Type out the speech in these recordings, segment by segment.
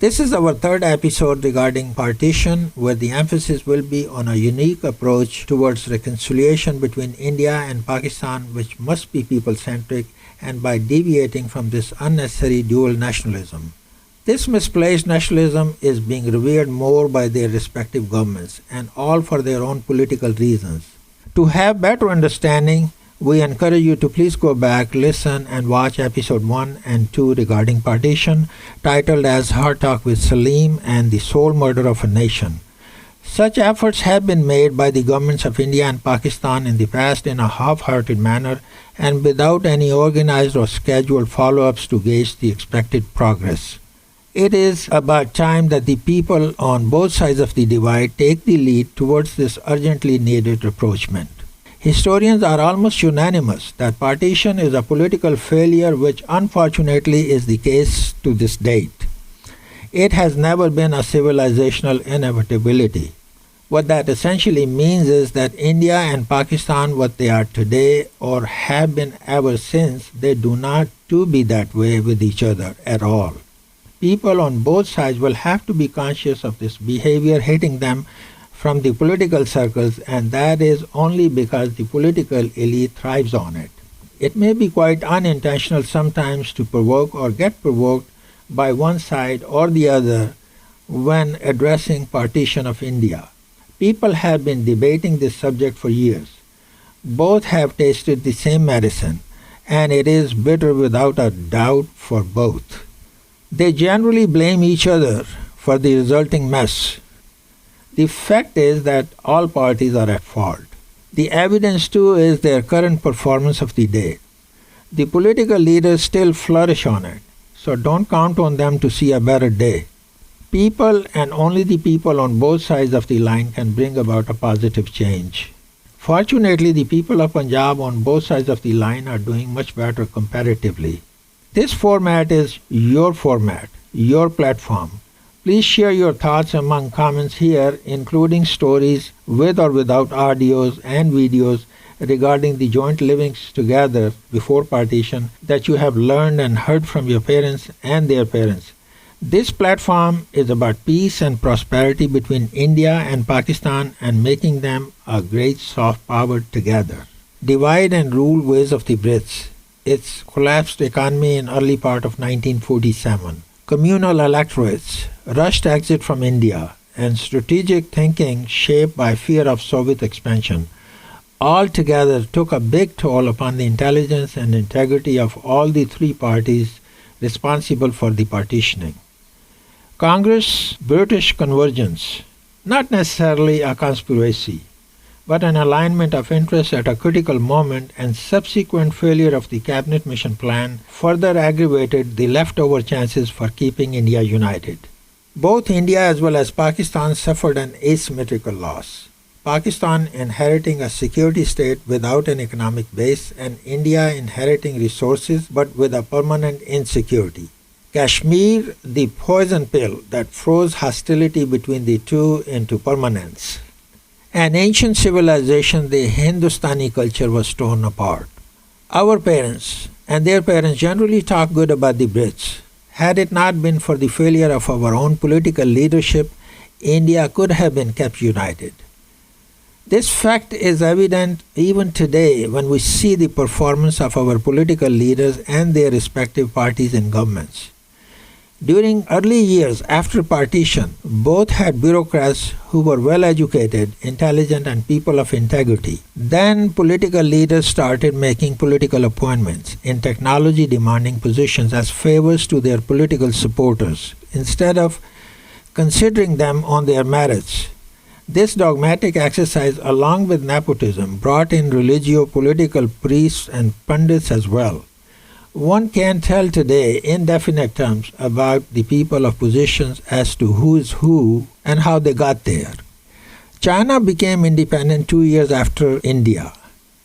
This is our third episode regarding partition, where the emphasis will be on a unique approach towards reconciliation between India and Pakistan, which must be people-centric and by deviating from this unnecessary dual nationalism. This misplaced nationalism is being revered more by their respective governments, and all for their own political reasons. To have better understanding, we encourage you to please go back, listen, and watch episode 1 and 2 regarding partition, titled as Hard Talk with Saleem and the Soul Murder of a Nation. Such efforts have been made by the governments of India and Pakistan in the past in a half-hearted manner and without any organized or scheduled follow-ups to gauge the expected progress. It is about time that the people on both sides of the divide take the lead towards this urgently needed rapprochement. Historians are almost unanimous that partition is a political failure, which unfortunately is the case to this date. It has never been a civilizational inevitability. What that essentially means is that India and Pakistan, what they are today or have been ever since, they do not to be that way with each other at all. People on both sides will have to be conscious of this behavior hitting them from the political circles, and that is only because the political elite thrives on it. It may be quite unintentional sometimes to provoke or get provoked by one side or the other when addressing partition of India. People have been debating this subject for years. Both have tasted the same medicine, and it is bitter without a doubt for both. They generally blame each other for the resulting mess. The fact is that all parties are at fault. The evidence too is their current performance of the day. The political leaders still flourish on it, so don't count on them to see a better day. People and only the people on both sides of the line can bring about a positive change. Fortunately, the people of Punjab on both sides of the line are doing much better comparatively. This format is your format, your platform. Please share your thoughts among comments here, including stories with or without audios and videos regarding the joint livings together before partition that you have learned and heard from your parents and their parents. This platform is about peace and prosperity between India and Pakistan and making them a great soft power together. Divide and rule ways of the Brits. Its collapsed economy in early part of 1947, communal electorates, rushed exit from India, and strategic thinking shaped by fear of Soviet expansion, all together took a big toll upon the intelligence and integrity of all the three parties responsible for the partitioning. Congress-British convergence, not necessarily a conspiracy, but an alignment of interests at a critical moment, and subsequent failure of the cabinet mission plan further aggravated the leftover chances for keeping India united. Both India as well as Pakistan suffered an asymmetrical loss. Pakistan inheriting a security state without an economic base, and India inheriting resources but with a permanent insecurity. Kashmir, the poison pill that froze hostility between the two into permanence. An ancient civilization, the Hindustani culture, was torn apart. Our parents and their parents generally talk good about the Brits. Had it not been for the failure of our own political leadership, India could have been kept united. This fact is evident even today when we see the performance of our political leaders and their respective parties and governments. During early years after partition, both had bureaucrats who were well-educated, intelligent, and people of integrity. Then political leaders started making political appointments in technology-demanding positions as favors to their political supporters, instead of considering them on their merits. This dogmatic exercise, along with nepotism, brought in religio-political priests and pundits as well. One can tell today in definite terms about the people of positions as to who is who and how they got there. China became independent 2 years after India.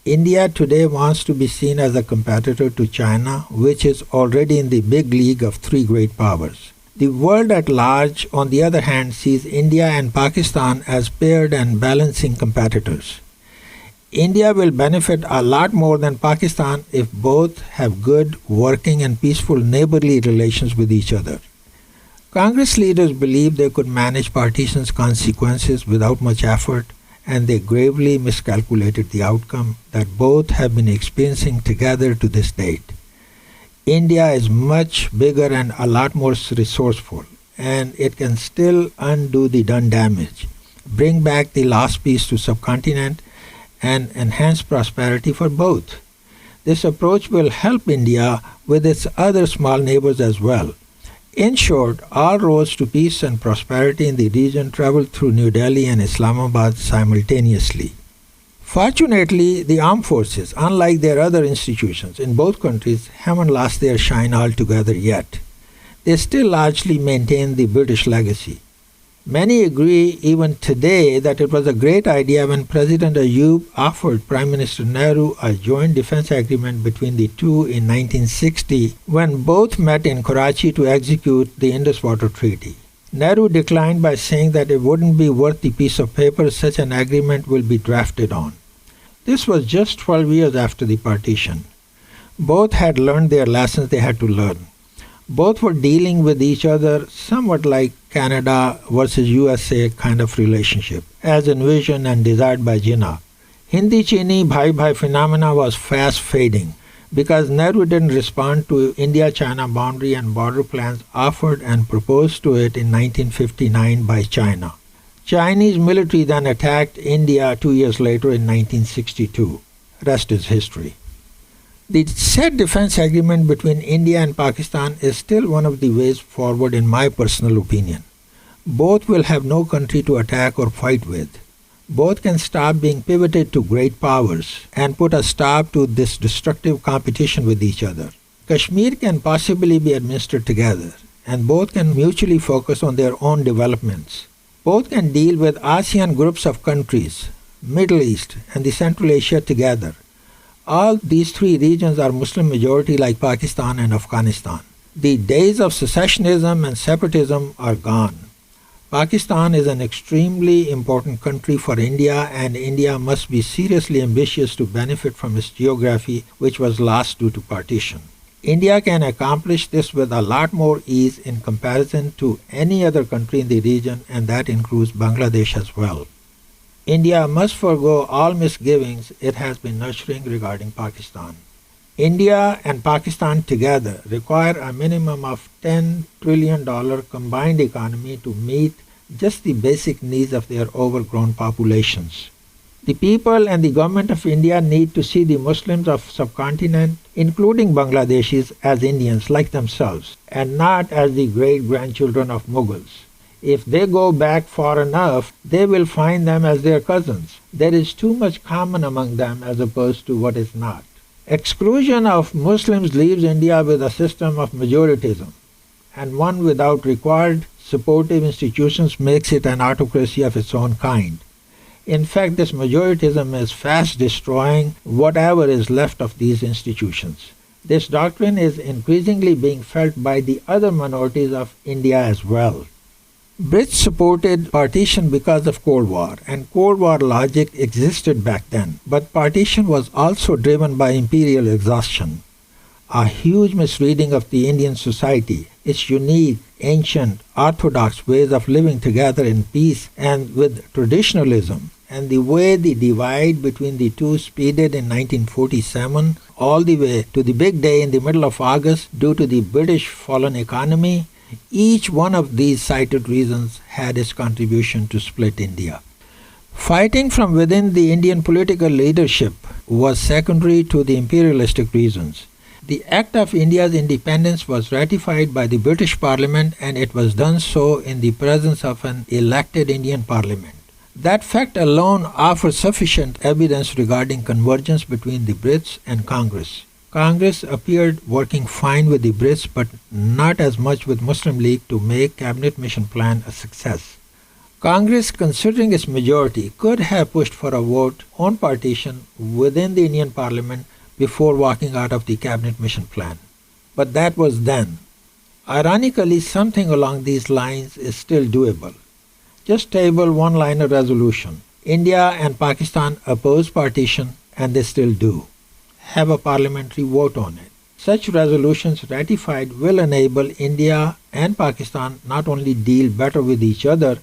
India today wants to be seen as a competitor to China, which is already in the big league of three great powers. The world at large, on the other hand, sees India and Pakistan as paired and balancing competitors. India will benefit a lot more than Pakistan if both have good, working, and peaceful neighborly relations with each other. Congress leaders believed they could manage partition's consequences without much effort, and they gravely miscalculated the outcome that both have been experiencing together to this date. India is much bigger and a lot more resourceful, and it can still undo the done damage, bring back the lost peace to subcontinent, and enhance prosperity for both. This approach will help India with its other small neighbors as well. In short, all roads to peace and prosperity in the region travel through New Delhi and Islamabad simultaneously. Fortunately, the armed forces, unlike their other institutions in both countries, haven't lost their shine altogether yet. They still largely maintain the British legacy. Many agree even today that it was a great idea when President Ayub offered Prime Minister Nehru a joint defense agreement between the two in 1960 when both met in Karachi to execute the Indus Water Treaty. Nehru declined by saying that it wouldn't be worth the piece of paper such an agreement will be drafted on. This was just 12 years after the partition. Both had learned their lessons they had to learn. Both were dealing with each other somewhat like Canada versus USA kind of relationship, as envisioned and desired by Jinnah. Hindi Chini Bhai Bhai phenomena was fast fading because Nehru didn't respond to India-China boundary and border plans offered and proposed to it in 1959 by China. Chinese military then attacked India 2 years later in 1962. Rest is history. The said defense agreement between India and Pakistan is still one of the ways forward in my personal opinion. Both will have no country to attack or fight with. Both can stop being pivoted to great powers and put a stop to this destructive competition with each other. Kashmir can possibly be administered together, and both can mutually focus on their own developments. Both can deal with ASEAN groups of countries, Middle East, and the Central Asia together. All these three regions are Muslim majority like Pakistan and Afghanistan. The days of secessionism and separatism are gone. Pakistan is an extremely important country for India, and India must be seriously ambitious to benefit from its geography, which was lost due to partition. India can accomplish this with a lot more ease in comparison to any other country in the region, and that includes Bangladesh as well. India must forego all misgivings it has been nurturing regarding Pakistan. India and Pakistan together require a minimum of $10 trillion combined economy to meet just the basic needs of their overgrown populations. The people and the government of India need to see the Muslims of subcontinent, including Bangladeshis, as Indians like themselves, and not as the great-grandchildren of Mughals. If they go back far enough, they will find them as their cousins. There is too much common among them as opposed to what is not. Exclusion of Muslims leaves India with a system of majoritism, and one without required supportive institutions makes it an autocracy of its own kind. In fact, this majoritism is fast destroying whatever is left of these institutions. This doctrine is increasingly being felt by the other minorities of India as well. Brits supported partition because of Cold War, and Cold War logic existed back then, but partition was also driven by imperial exhaustion. A huge misreading of the Indian society, its unique, ancient, orthodox ways of living together in peace and with traditionalism, and the way the divide between the two speeded in 1947 all the way to the big day in the middle of August due to the British fallen economy. Each one of these cited reasons had its contribution to split India. Fighting from within the Indian political leadership was secondary to the imperialistic reasons. The Act of India's independence was ratified by the British Parliament, and it was done so in the presence of an elected Indian Parliament. That fact alone offers sufficient evidence regarding convergence between the Brits and Congress. Congress appeared working fine with the Brits, but not as much with Muslim League to make Cabinet Mission Plan a success. Congress, considering its majority, could have pushed for a vote on partition within the Indian Parliament before walking out of the Cabinet Mission Plan. But that was then. Ironically, something along these lines is still doable. Just table one-liner resolution. India and Pakistan oppose partition, and they still do. Have a parliamentary vote on it. Such resolutions ratified will enable India and Pakistan not only deal better with each other,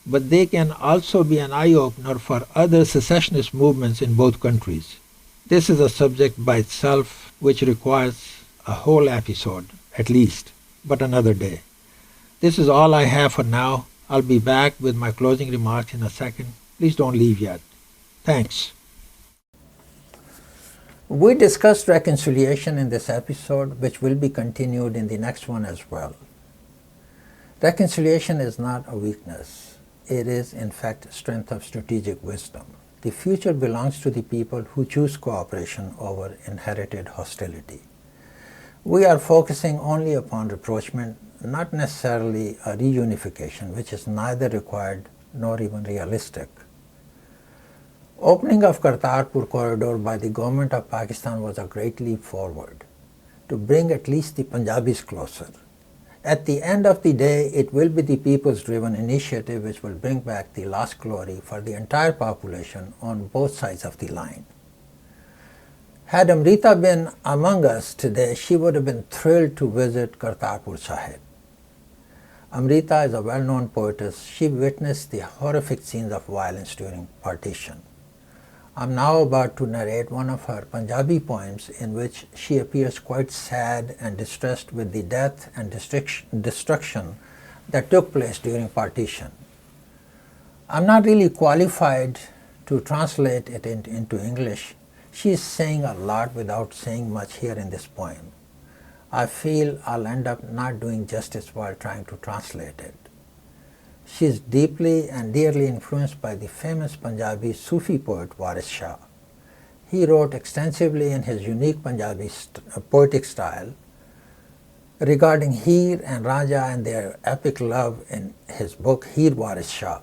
but they can also be an eye-opener for other secessionist movements in both countries. This is a subject by itself which requires a whole episode, at least, but another day. This is all I have for now. I'll be back with my closing remarks in a second. Please don't leave yet. Thanks. We discussed reconciliation in this episode, which will be continued in the next one as well. Reconciliation is not a weakness. It is, in fact, a strength of strategic wisdom. The future belongs to the people who choose cooperation over inherited hostility. We are focusing only upon rapprochement, not necessarily a reunification, which is neither required nor even realistic. Opening of Kartarpur corridor by the government of Pakistan was a great leap forward to bring at least the Punjabis closer. At the end of the day, it will be the people's-driven initiative which will bring back the lost glory for the entire population on both sides of the line. Had Amrita been among us today, she would have been thrilled to visit Kartarpur Sahib. Amrita is a well-known poetess. She witnessed the horrific scenes of violence during partition. I'm now about to narrate one of her Punjabi poems in which she appears quite sad and distressed with the death and destruction that took place during partition. I'm not really qualified to translate it into English. She is saying a lot without saying much here in this poem. I feel I'll end up not doing justice while trying to translate it. She is deeply and dearly influenced by the famous Punjabi Sufi poet Waris Shah. He wrote extensively in his unique Punjabi poetic style regarding Heer and Raja and their epic love in his book Heer Waris Shah.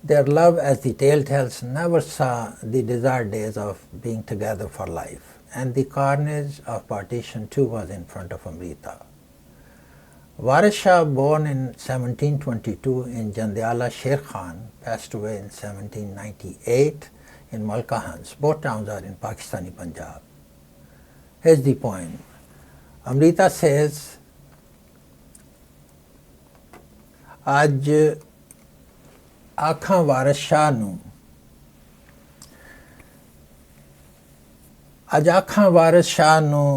Their love, as the tale tells, never saw the desired days of being together for life, and the carnage of partition too was in front of Amrita. Waris Shah, born in 1722 in Jandiala Sher Khan, passed away in 1798 in Malkahans. Both towns are in Pakistani Punjab. Here's the poem. Amrita says, Aj आँखां वारिस शाह नूं अज आँखां वारिस शाह नूं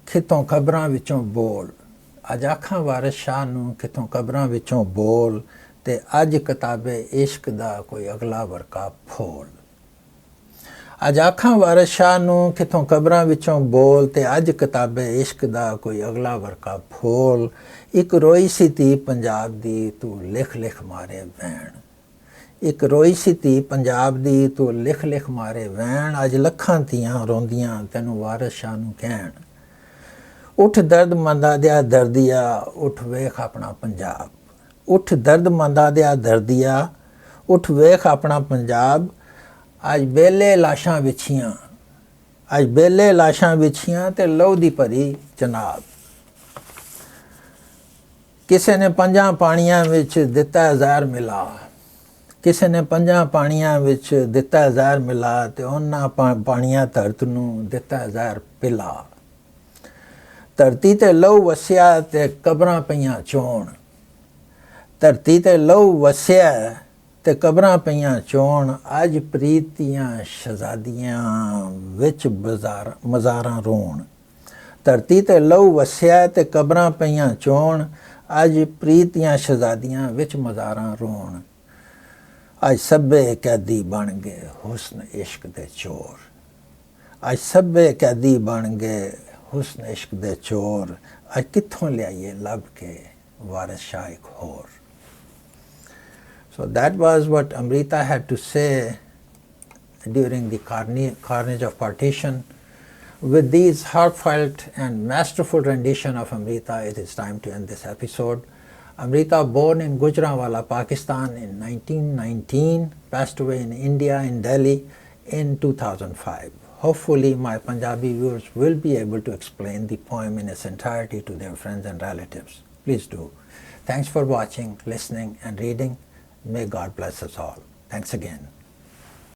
खितों कबरां विचों बोल अज आँखां वारिस शाह नूं खितों कबरां विचों बोल ते अज किताबे इश्क दा कोई अगला वरका फोल अज आँखां वारिस शाह नूं खितों कबरां विचों बोल ते अज किताबे इश्क दा कोई अगला वरका फोल एक रोई सी धी पंजाब दी तू लिख लिख मारे वैण एक रोई सी धी पंजाब दी तू लिख लिख मारे वैण अज लखां धीआं रोंदियां तैनूं वारिस शाह नूं कहण उठ दर्द मंदा दिया दर्दिया उठ वेख अपना पंजाब उठ दर्द मंदा दिया दर्दिया उठ वेख अपना पंजाब अज बेले लाशां विछियां अज बेले लाशां विछियां ते लहू दी भरी जनाब किसे ने पंजां पाणियां विच दिता ज़हर मिला किसे ने पंजां पाणियां विच दिता ज़हर मिला ते उन्हां पाणियां धरत नूं दिता ज़हर पिला धरती ते लहू वसिया ते कबरां पईयां चोण धरती ते लहू वसिया ते कबरां पईयां चोण अज प्रीत दियां शहजादियां विच मज़ारां रोण धरती ते लहू वसिया ते कबरां पईयां चोण अज प्रीत दियां शहजादियां विच मज़ारां रोण अज सब्बे कैदी बन गए हुस्न इश्क दे चोर अज सब्बे कैदी बन गए हुस्न इश्क दे चोर अज कित्थों लियाइए लब के वारिस शाह एक होर So that was what Amrita had to say during the carnage of partition. With these heartfelt and masterful rendition of Amrita, it is time to end this episode. Amrita, born in Gujranwala, Pakistan in 1919, passed away in India, in Delhi in 2005. Hopefully my Punjabi viewers will be able to explain the poem in its entirety to their friends and relatives. Please do. Thanks for watching, listening and reading. May God bless us all. Thanks again.